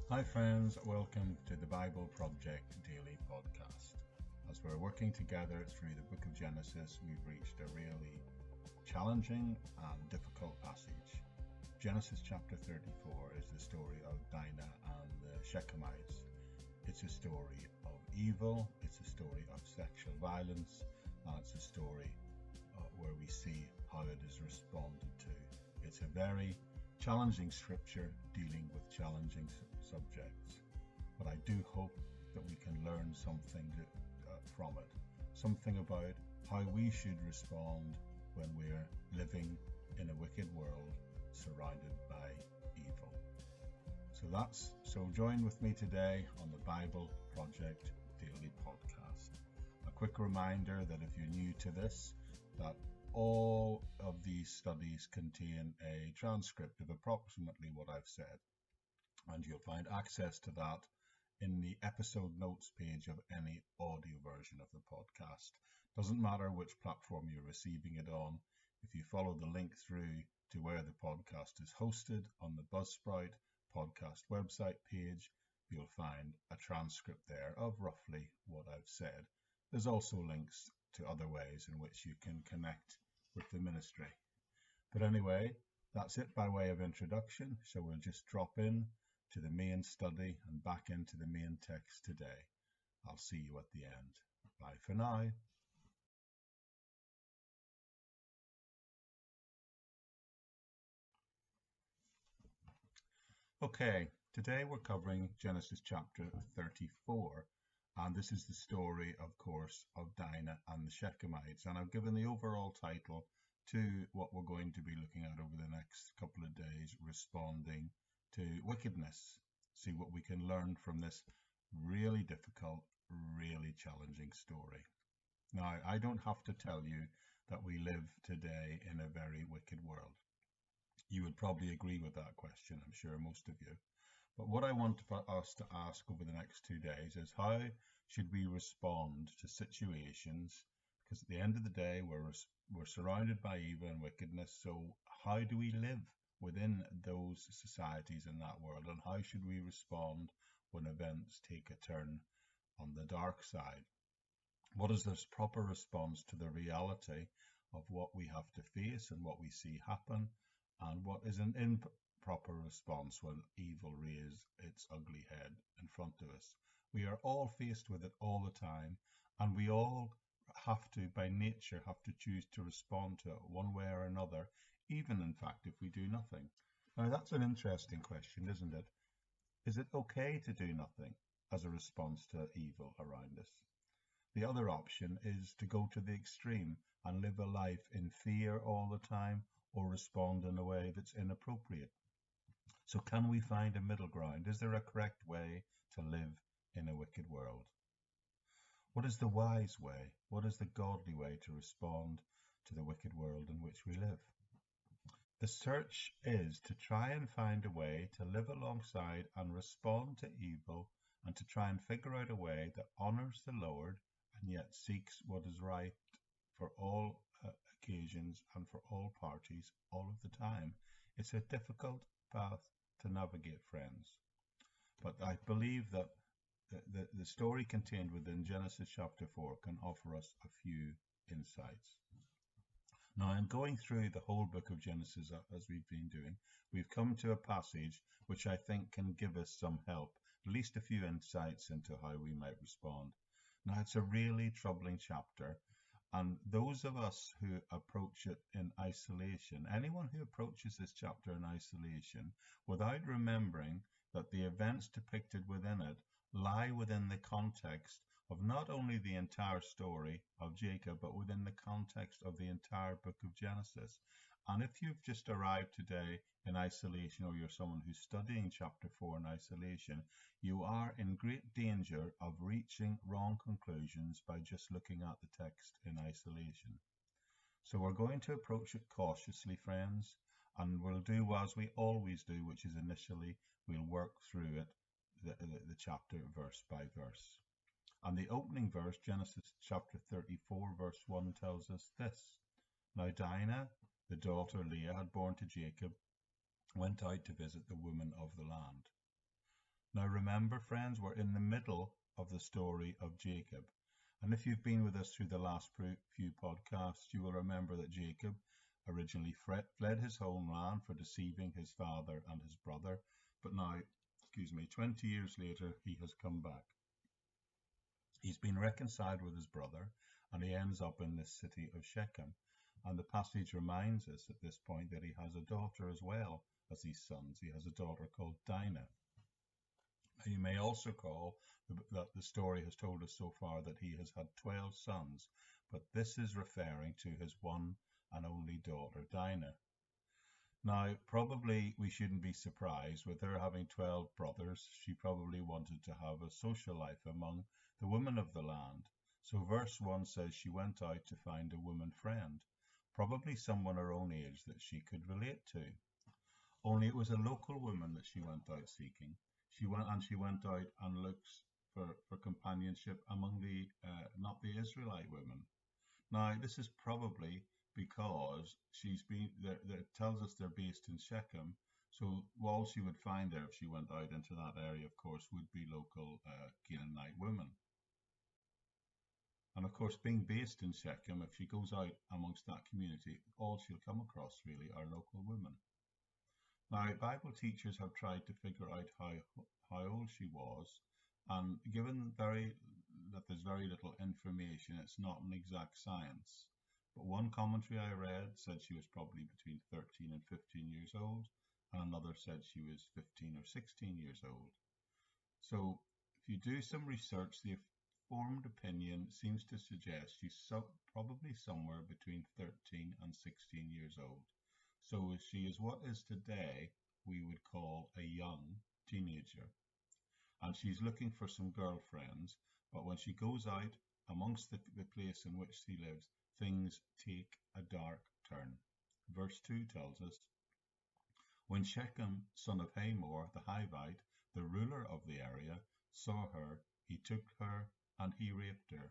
Hi friends, welcome to the Bible Project Daily Podcast. As we're working together through the book of Genesis, we've reached a really challenging and difficult passage. Genesis chapter 34 is the story of Dinah and the Shechemites. It's a story of evil, it's a story of sexual violence, and it's a story where we see how it is responded to. It's a very challenging scripture dealing with challenging subjects, but I do hope that we can learn something from it, something about how we should respond when we're living in a wicked world surrounded by evil. So join with me today on the Bible Project Daily Podcast. A quick reminder that if you're new to this, that all of these studies contain a transcript of approximately what I've said, and you'll find access to that in the episode notes page of any audio version of the podcast. Doesn't matter which platform you're receiving it on. If you follow the link through to where the podcast is hosted on the Buzzsprout podcast website page, you'll find a transcript there of roughly what I've said. There's also links to other ways in which you can connect with the ministry. But anyway, that's it by way of introduction. So we'll just drop in to the main study and back into the main text today. I'll see you at the end. Bye for now. Okay, today we're covering Genesis chapter 34. And this is the story, of course, of Dinah and the Shechemites. And I've given the overall title to what we're going to be looking at over the next couple of days, responding to wickedness. See what we can learn from this really difficult, really challenging story. Now, I don't have to tell you that we live today in a very wicked world. You would probably agree with that question, I'm sure most of you. But what I want us to ask over the next 2 days is how should we respond to situations? Because at the end of the day, we're surrounded by evil and wickedness. So how do we live within those societies in that world? And how should we respond when events take a turn on the dark side? What is this proper response to the reality of what we have to face and what we see happen? And what is an improper response when evil rears its ugly head in front of us? We are all faced with it all the time, and we all have to, by nature, have to choose to respond to it one way or another, even in fact if we do nothing. Now that's an interesting question, isn't it? Is it okay to do nothing as a response to evil around us? The other option is to go to the extreme and live a life in fear all the time, or respond in a way that's inappropriate. So can we find a middle ground? Is there a correct way to live in a wicked world? What is the wise way? What is the godly way to respond to the wicked world in which we live? The search is to try and find a way to live alongside and respond to evil, and to try and figure out a way that honors the Lord and yet seeks what is right for all occasions and for all parties all of the time. It's a difficult path to navigate, friends. But I believe that the story contained within Genesis chapter 4 can offer us a few insights. Now, I'm going through the whole book of Genesis as we've been doing. We've come to a passage which I think can give us some help, at least a few insights into how we might respond. Now, it's a really troubling chapter. And those of us who approach it in isolation, anyone who approaches this chapter in isolation, without remembering that the events depicted within it lie within the context of not only the entire story of Jacob, but within the context of the entire book of Genesis. And if you've just arrived today in isolation, or you're someone who's studying chapter 4 in isolation, you are in great danger of reaching wrong conclusions by just looking at the text in isolation. So we're going to approach it cautiously, friends, and we'll do as we always do, which is initially we'll work through it, the chapter verse by verse. And the opening verse, Genesis chapter 34, verse 1, tells us this. Now Dinah, the daughter Leah had born to Jacob, went out to visit the women of the land. Now remember, friends, we're in the middle of the story of Jacob. And if you've been with us through the last few podcasts, you will remember that Jacob originally fled his homeland for deceiving his father and his brother. But now, 20 years later, he has come back. He's been reconciled with his brother, and he ends up in this city of Shechem. And the passage reminds us at this point that he has a daughter as well as his sons. He has a daughter called Dinah. You may also recall that the story has told us so far that he has had 12 sons, but this is referring to his one and only daughter, Dinah. Now, probably we shouldn't be surprised with her having 12 brothers. She probably wanted to have a social life among the women of the land. So verse 1 says she went out to find a woman friend, probably someone her own age that she could relate to. Only it was a local woman that she went out seeking. She went out and looked for companionship among the not the Israelite women. Now, this is probably because she's been there. It tells us they're based in Shechem. So all she would find there if she went out into that area, of course, would be local Canaanite women. And of course, being based in Shechem, if she goes out amongst that community, all she'll come across really are local women. Now, Bible teachers have tried to figure out how old she was, and given that there's very little information, it's not an exact science. But one commentary I read said she was probably between 13 and 15 years old, and another said she was 15 or 16 years old. So if you do some research, the formed opinion seems to suggest she's probably somewhere between 13 and 16 years old. So she is what is today we would call a young teenager. And she's looking for some girlfriends, but when she goes out amongst the place in which she lives, things take a dark turn. Verse 2 tells us, when Shechem, son of Hamor, the Hivite, the ruler of the area, saw her, he took her and he raped her.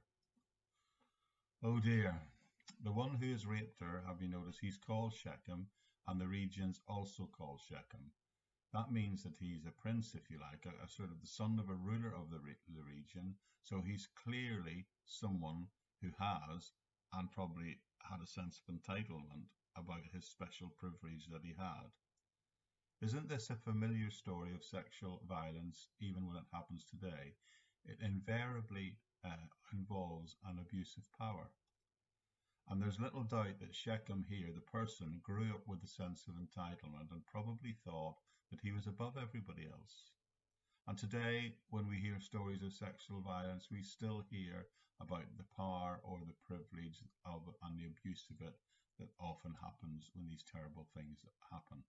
Oh dear. The one who has raped her, have you noticed, he's called Shechem, and the region's also called Shechem. That means that he's a prince, if you like, a sort of the son of a ruler of the region. So he's clearly someone who has, and probably had a sense of entitlement about his special privilege that he had. Isn't this a familiar story of sexual violence, even when it happens today? It invariably involves an abuse of power. And there's little doubt that Shechem here, the person, grew up with a sense of entitlement and probably thought that he was above everybody else. And today, when we hear stories of sexual violence, we still hear about the power or the privilege of and the abuse of it that often happens when these terrible things happen.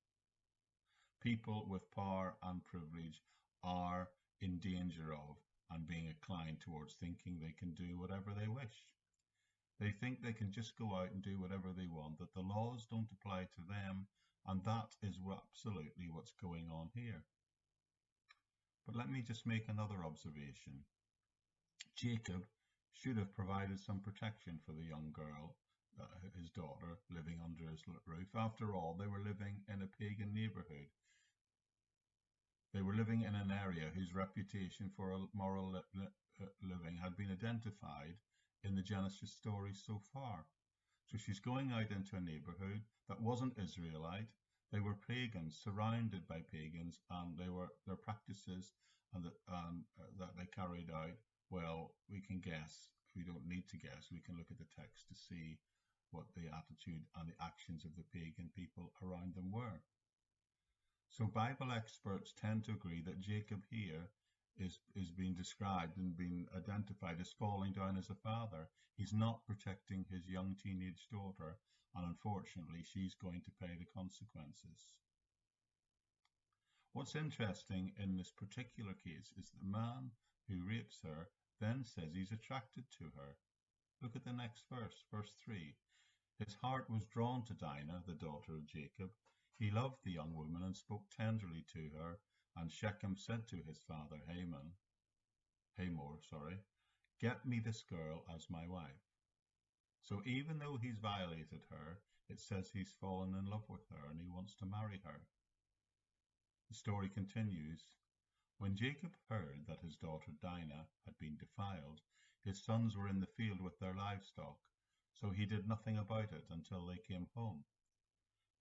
People with power and privilege are in danger of and being inclined towards thinking they can do whatever they wish. They think they can just go out and do whatever they want, that the laws don't apply to them, and that is absolutely what's going on here. But let me just make another observation. Jacob should have provided some protection for the young girl, his daughter, living under his roof. After all, they were living in a pagan neighborhood. They were living in an area whose reputation for moral living had been identified in the Genesis story so far. So she's going out into a neighborhood that wasn't Israelite. They were pagans, surrounded by pagans, and their practices that they carried out. Well, we can guess. We don't need to guess. We can look at the text to see what the attitude and the actions of the pagan people around them were. So Bible experts tend to agree that Jacob here is being described and being identified as falling down as a father. He's not protecting his young teenage daughter, and unfortunately she's going to pay the consequences. What's interesting in this particular case is the man who rapes her then says he's attracted to her. Look at the next verse, verse 3. His heart was drawn to Dinah, the daughter of Jacob. He loved the young woman and spoke tenderly to her. And Shechem said to his father Hamor, get me this girl as my wife. So even though he's violated her, it says he's fallen in love with her and he wants to marry her. The story continues. When Jacob heard that his daughter Dinah had been defiled, his sons were in the field with their livestock, so he did nothing about it until they came home.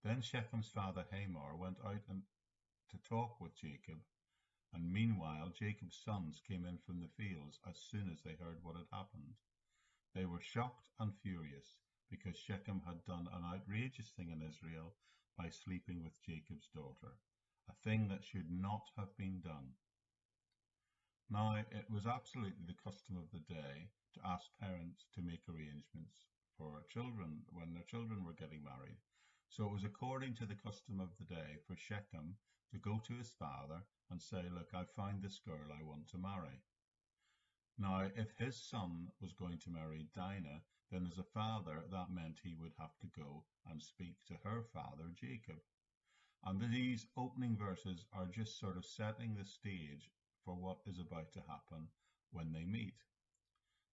Then Shechem's father Hamor went out to talk with Jacob, and meanwhile Jacob's sons came in from the fields as soon as they heard what had happened. They were shocked and furious because Shechem had done an outrageous thing in Israel by sleeping with Jacob's daughter, a thing that should not have been done. Now, it was absolutely the custom of the day to ask parents to make arrangements for children when their children were getting married. So it was according to the custom of the day for Shechem to go to his father and say, look, I found this girl I want to marry. Now, if his son was going to marry Dinah, then as a father, that meant he would have to go and speak to her father, Jacob. And these opening verses are just sort of setting the stage for what is about to happen when they meet.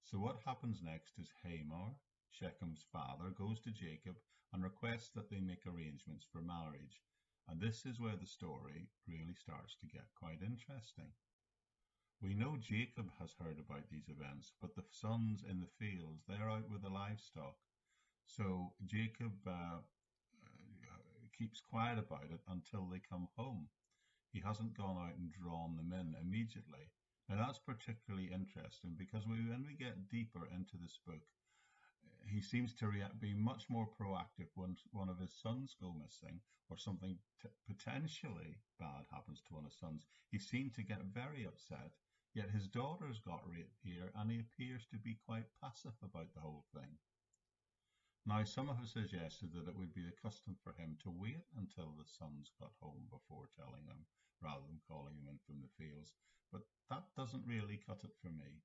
So what happens next is Hamor, Shechem's father, goes to Jacob and requests that they make arrangements for marriage. And this is where the story really starts to get quite interesting. We know Jacob has heard about these events, but the sons in the fields, they're out with the livestock. So Jacob keeps quiet about it until they come home. He hasn't gone out and drawn them in immediately. Now that's particularly interesting because when we get deeper into this book, he seems to be much more proactive when one of his sons go missing or something potentially bad happens to one of his sons. He seemed to get very upset, yet his daughter's got raped here and he appears to be quite passive about the whole thing. Now, some have suggested that it would be the custom for him to wait until the sons got home before telling them, rather than calling them in from the fields, but that doesn't really cut it for me.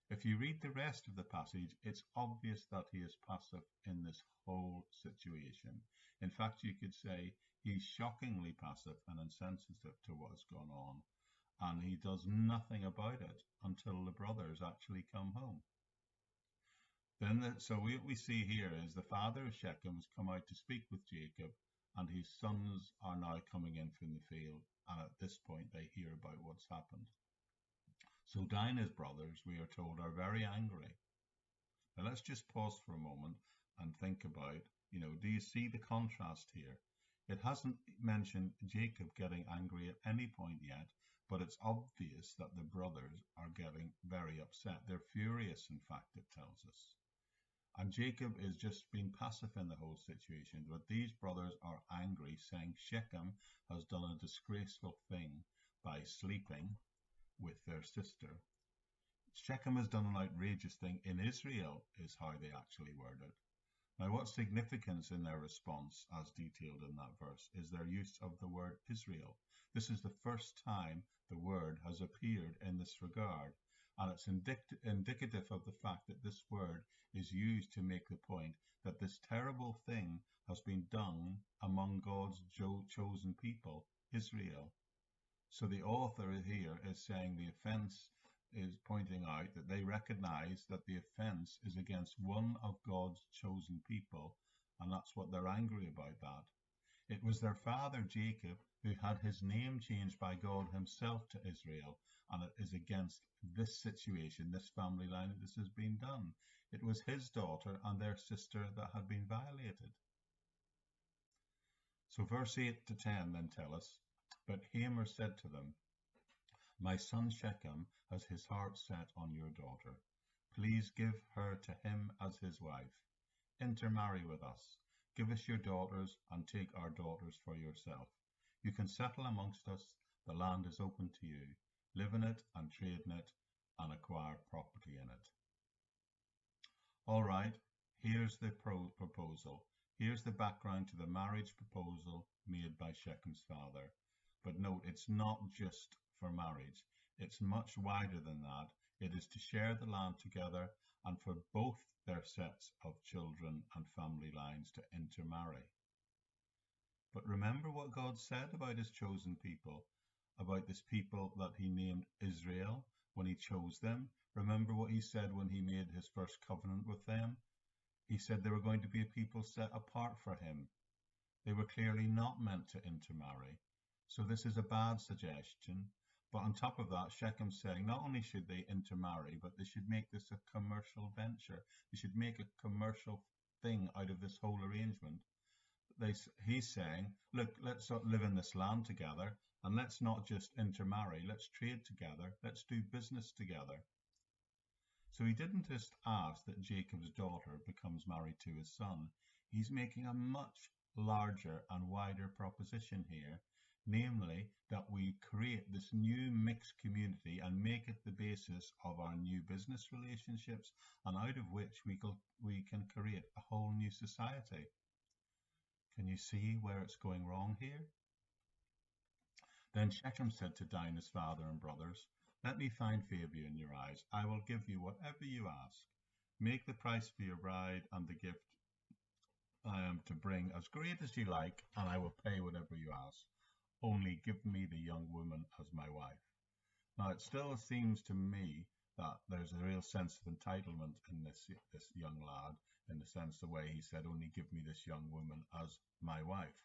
If you read the rest of the passage, it's obvious that he is passive in this whole situation. In fact, you could say he's shockingly passive and insensitive to what's gone on, and he does nothing about it until the brothers actually come home. So what we see here is the father of Shechem has come out to speak with Jacob, and his sons are now coming in from the field, and at this point they hear about what's happened. So Dinah's brothers, we are told, are very angry. Now let's just pause for a moment and think about, do you see the contrast here? It hasn't mentioned Jacob getting angry at any point yet, but it's obvious that the brothers are getting very upset. They're furious, in fact, it tells us. And Jacob is just being passive in the whole situation, but these brothers are angry, saying Shechem has done a disgraceful thing by sleeping with their sister. Shechem has done an outrageous thing in Israel, is how they actually word it. Now, what's significance in their response, as detailed in that verse, is their use of the word Israel. This is the first time the word has appeared in this regard, and it's indicative of the fact that this word is used to make the point that this terrible thing has been done among God's chosen people, Israel. So the author here is saying the offense is pointing out that they recognize that the offense is against one of God's chosen people, and that's what they're angry about that. It was their father Jacob who had his name changed by God himself to Israel, and it is against this situation, this family line, that this has been done. It was his daughter and their sister that had been violated. So verse 8 to 10 then tell us, but Hamor said to them, my son Shechem has his heart set on your daughter. Please give her to him as his wife. Intermarry with us. Give us your daughters and take our daughters for yourself. You can settle amongst us. The land is open to you. Live in it and trade in it and acquire property in it. All right, here's the proposal. Here's the background to the marriage proposal made by Shechem's father. But note, it's not just for marriage. It's much wider than that. It is to share the land together and for both their sets of children and family lines to intermarry. But remember what God said about his chosen people, about this people that he named Israel when he chose them. Remember what he said when he made his first covenant with them? He said they were going to be a people set apart for him. They were clearly not meant to intermarry. So this is a bad suggestion, But on top of that, Shechem's saying not only should they intermarry, but they should make this a commercial venture. They should make a commercial thing out of this whole arrangement. He's saying, look, let's live in this land together, and let's not just intermarry. Let's trade together. Let's do business together. So he didn't just ask that Jacob's daughter becomes married to his son. He's making a much larger and wider proposition here, namely that we create this new mixed community and make it the basis of our new business relationships, and out of which we can create a whole new society. Can you see where it's going wrong here? Then Shechem said to Dinah's father and brothers, let me find favor in your eyes. I will give you whatever you ask. Make the price for your bride and the gift I am to bring as great as you like, and I will pay whatever you ask. Only give me the young woman as my wife. Now, it still seems to me that there's a real sense of entitlement in this young lad, in the sense the way he said, only give me this young woman as my wife.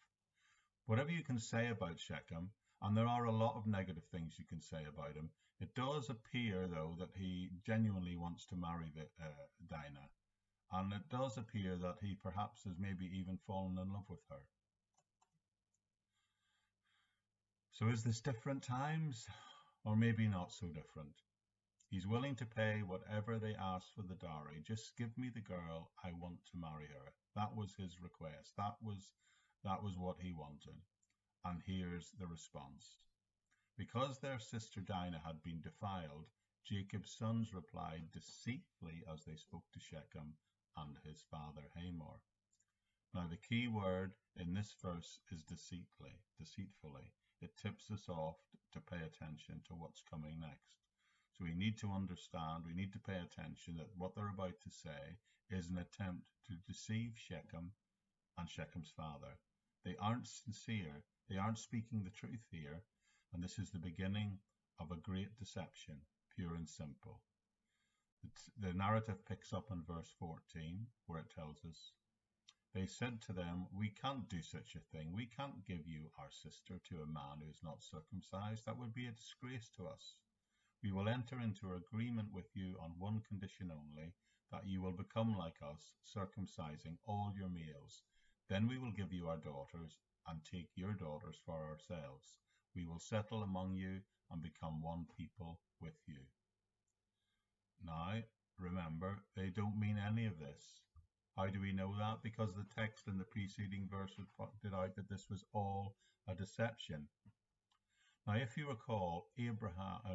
Whatever you can say about Shechem, and there are a lot of negative things you can say about him, it does appear, though, that he genuinely wants to marry Dinah. And it does appear that he perhaps has maybe even fallen in love with her. So is this different times? Or maybe not so different? He's willing to pay whatever they ask for the dowry. Just give me the girl. I want to marry her. That was his request. That was what he wanted. And here's the response. Because their sister Dinah had been defiled, Jacob's sons replied deceitfully as they spoke to Shechem and his father Hamor. Now the key word in this verse is deceitfully. It tips us off to pay attention to what's coming next. So we need to understand, we need to pay attention that what they're about to say is an attempt to deceive Shechem and Shechem's father. They aren't sincere. They aren't speaking the truth here. And this is the beginning of a great deception, pure and simple. The narrative picks up in verse 14, where it tells us, they said to them, we can't do such a thing. We can't give you our sister to a man who is not circumcised. That would be a disgrace to us. We will enter into agreement with you on one condition only, that you will become like us, circumcising all your males. Then we will give you our daughters and take your daughters for ourselves. We will settle among you and become one people with you. Now, remember, they don't mean any of this. How do we know that? Because the text in the preceding verse pointed out that this was all a deception. Now, if you recall,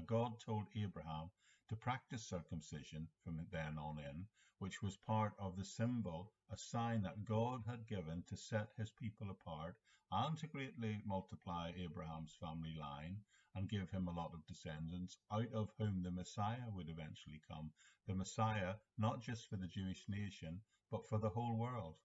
God told Abraham to practice circumcision from then on in, which was part of the symbol, a sign that God had given to set his people apart and to greatly multiply Abraham's family line and give him a lot of descendants, out of whom the Messiah would eventually come. The Messiah, not just for the Jewish nation, but for the whole world.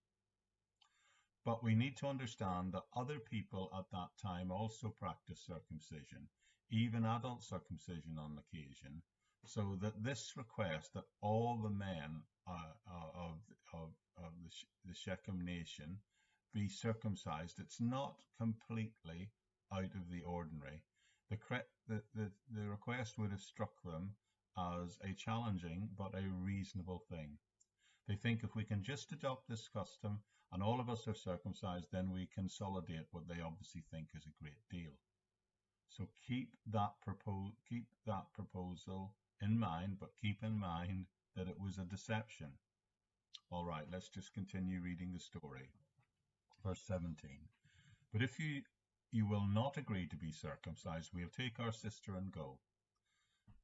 But we need to understand that other people at that time also practiced circumcision, even adult circumcision on occasion, so that this request that all the men of the Shechem nation be circumcised, it's not completely out of the ordinary. The request would have struck them as a challenging but a reasonable thing. They think if we can just adopt this custom and all of us are circumcised, then we consolidate what they obviously think is a great deal. So keep that proposal in mind, but keep in mind that it was a deception. All right, let's just continue reading the story. Verse 17. But if you will not agree to be circumcised, we'll take our sister and go.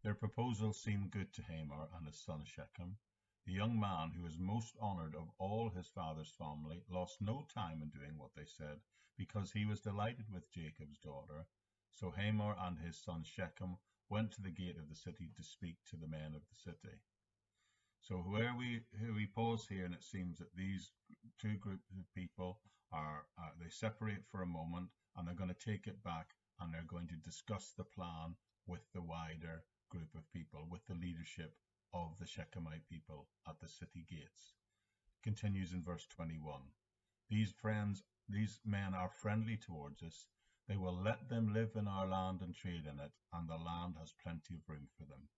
Their proposal seemed good to Hamor and his son Shechem. The young man, who was most honored of all his father's family, lost no time in doing what they said, because he was delighted with Jacob's daughter. So Hamor and his son Shechem went to the gate of the city to speak to the men of the city. So here we pause here, and it seems that these two groups of people they separate for a moment, and they're going to take it back, and they're going to discuss the plan with the wider group of people, with the leadership of the Shechemite people at the city gates. Continues in verse 21. These men are friendly towards us. They will let them live in our land and trade in it, and the land has plenty of room for them.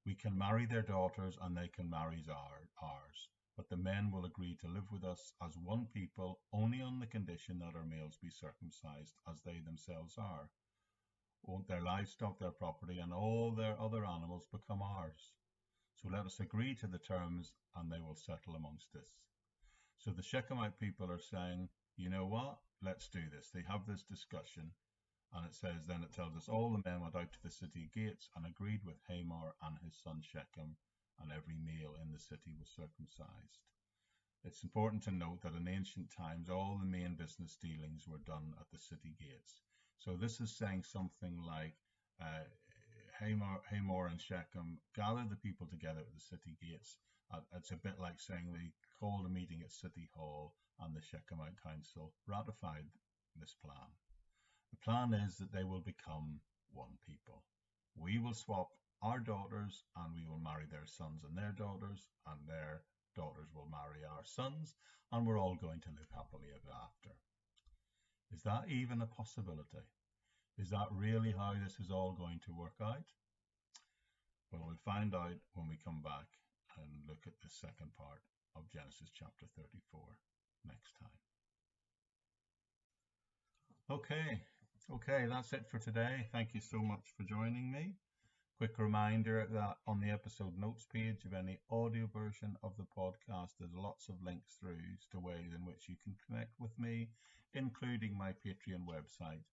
We can marry their daughters, and they can marry ours. But the men will agree to live with us as one people only on the condition that our males be circumcised as they themselves are. Won't their livestock, their property, and all their other animals become ours? So let us agree to the terms, and they will settle amongst us. So the Shechemite people are saying, you know what? Let's do this. They have this discussion, and it tells us all the men went out to the city gates and agreed with Hamor and his son Shechem, and every male in the city was circumcised. It's important to note that in ancient times, all the main business dealings were done at the city gates. So this is saying something like Hamor and Shechem gathered the people together at the city gates. It's a bit like saying they called a meeting at City Hall and the Shechemite Council ratified this plan. The plan is that they will become one people. We will swap our daughters, and we will marry their sons and their daughters, and their daughters will marry our sons, and we're all going to live happily ever after. Is that even a possibility? Is that really how this is all going to work out? Well, we'll find out when we come back and look at the second part of Genesis chapter 34 next time. Okay, that's it for today. Thank you so much for joining me. Quick reminder that on the episode notes page of any audio version of the podcast, there's lots of links through to ways in which you can connect with me, including my Patreon website,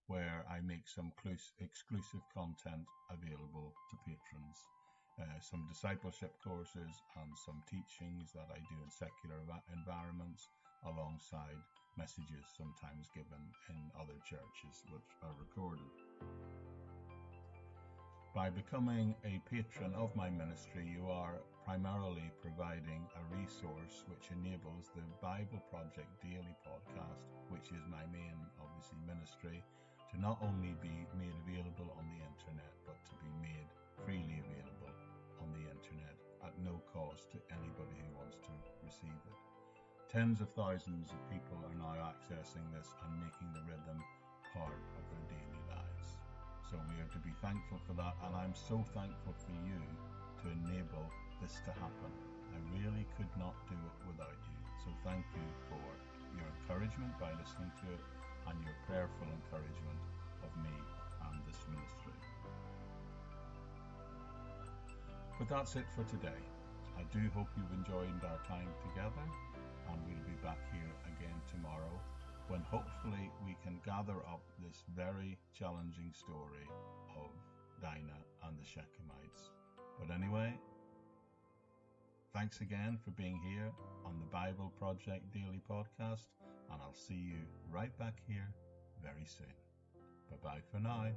where I make some exclusive content available to patrons. Some discipleship courses and some teachings that I do in secular environments, alongside messages sometimes given in other churches which are recorded. By becoming a patron of my ministry, you are primarily providing a resource which enables the Bible Project Daily podcast, which is my main, obviously, ministry, to not only be made available on the internet, but to be made freely available on the internet at no cost to anybody who wants to receive it. Tens of thousands of people are now accessing this and making the rhythm part of their daily lives. So we are to be thankful for that, and I'm so thankful for you to enable this to happen. I really could not do it without you. So thank you for your encouragement by listening to it, and your prayerful encouragement of me and this ministry. But that's it for today. I do hope you've enjoyed our time together, and we'll be back here again tomorrow, when hopefully we can gather up this very challenging story of Dinah and the Shechemites. But anyway, thanks again for being here on the Bible Project Daily Podcast, and I'll see you right back here very soon. Bye-bye for now.